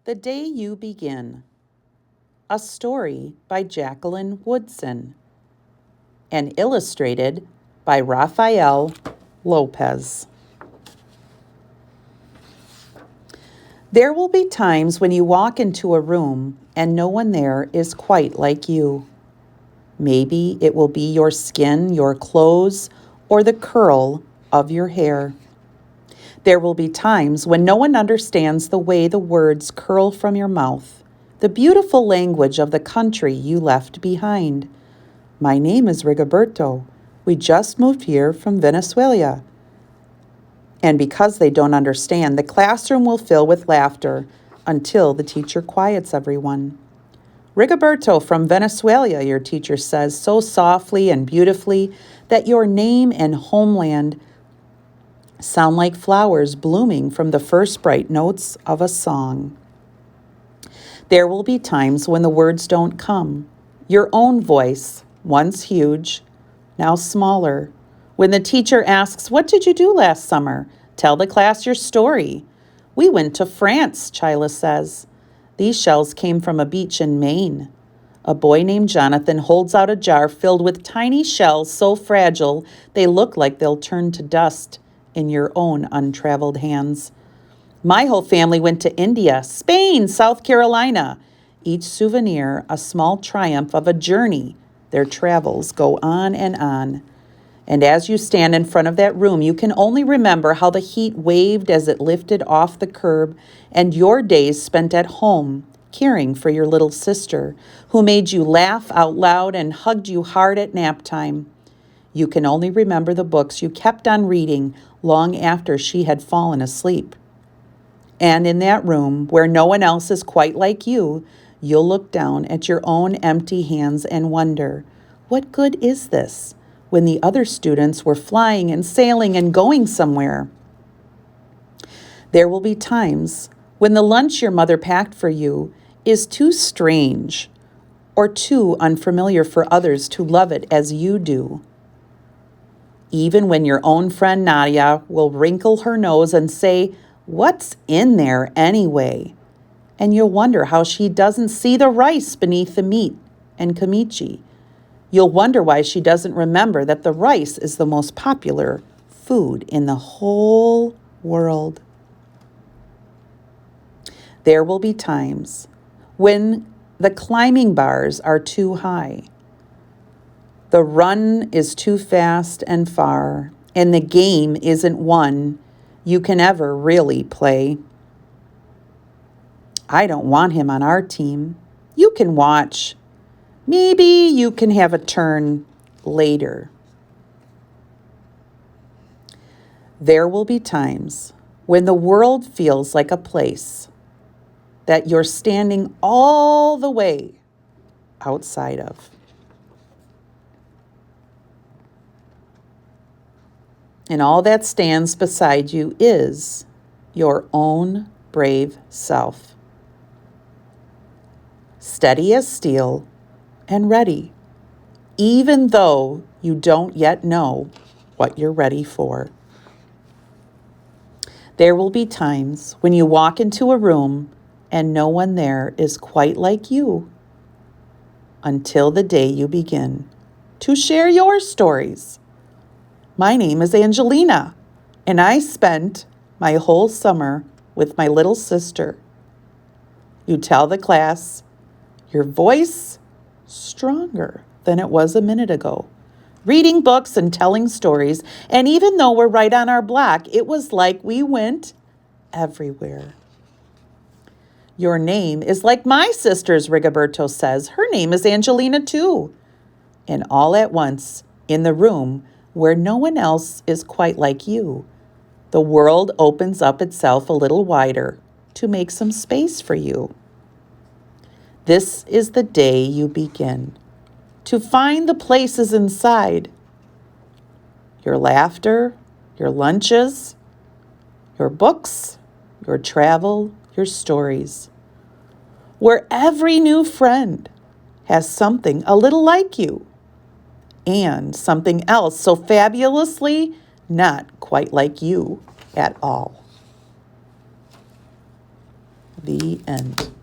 The Day You Begin, a story by Jacqueline Woodson, and illustrated by Rafael Lopez. There will be times when you walk into a room and no one there is quite like you. Maybe it will be your skin, your clothes, or the curl of your hair. There will be times when no one understands the way the words curl from your mouth, the beautiful language of the country you left behind. My name is Rigoberto. We just moved here from Venezuela. And because they don't understand, the classroom will fill with laughter until the teacher quiets everyone. Rigoberto from Venezuela, your teacher says so softly and beautifully that your name and homeland sound like flowers blooming from the first bright notes of a song. There will be times when the words don't come. Your own voice, once huge, now smaller. When the teacher asks, "What did you do last summer?" Tell the class your story. "We went to France," Chyla says. "These shells came from a beach in Maine." A boy named Jonathan holds out a jar filled with tiny shells so fragile they look like they'll turn to dust in your own untraveled hands. My whole family went to India, Spain, South Carolina. Each souvenir a small triumph of a journey. Their travels go on and on. And as you stand in front of that room, you can only remember how the heat waved as it lifted off the curb and your days spent at home, caring for your little sister, who made you laugh out loud and hugged you hard at nap time. You can only remember the books you kept on reading long after she had fallen asleep. And in that room, where no one else is quite like you, you'll look down at your own empty hands and wonder, what good is this, when the other students were flying and sailing and going somewhere? There will be times when the lunch your mother packed for you is too strange or too unfamiliar for others to love it as you do. Even when your own friend Nadia will wrinkle her nose and say, "What's in there anyway?" And you'll wonder how she doesn't see the rice beneath the meat and kimchi. You'll wonder why she doesn't remember that the rice is the most popular food in the whole world. There will be times when the climbing bars are too high. The run is too fast and far, and the game isn't one you can ever really play. I don't want him on our team. You can watch. Maybe you can have a turn later. There will be times when the world feels like a place that you're standing all the way outside of. And all that stands beside you is your own brave self. Steady as steel and ready, even though you don't yet know what you're ready for. There will be times when you walk into a room and no one there is quite like you, until the day you begin to share your stories. My name is Angelina, and I spent my whole summer with my little sister. You tell the class, your voice stronger than it was a minute ago, reading books and telling stories, and even though we're right on our block, it was like we went everywhere. Your name is like my sister's, Rigoberto says. Her name is Angelina too. And all at once, in the room where no one else is quite like you, the world opens up itself a little wider to make some space for you. This is the day you begin to find the places inside. Your laughter, your lunches, your books, your travel, your stories. Where every new friend has something a little like you and something else so fabulously not quite like you at all. The end.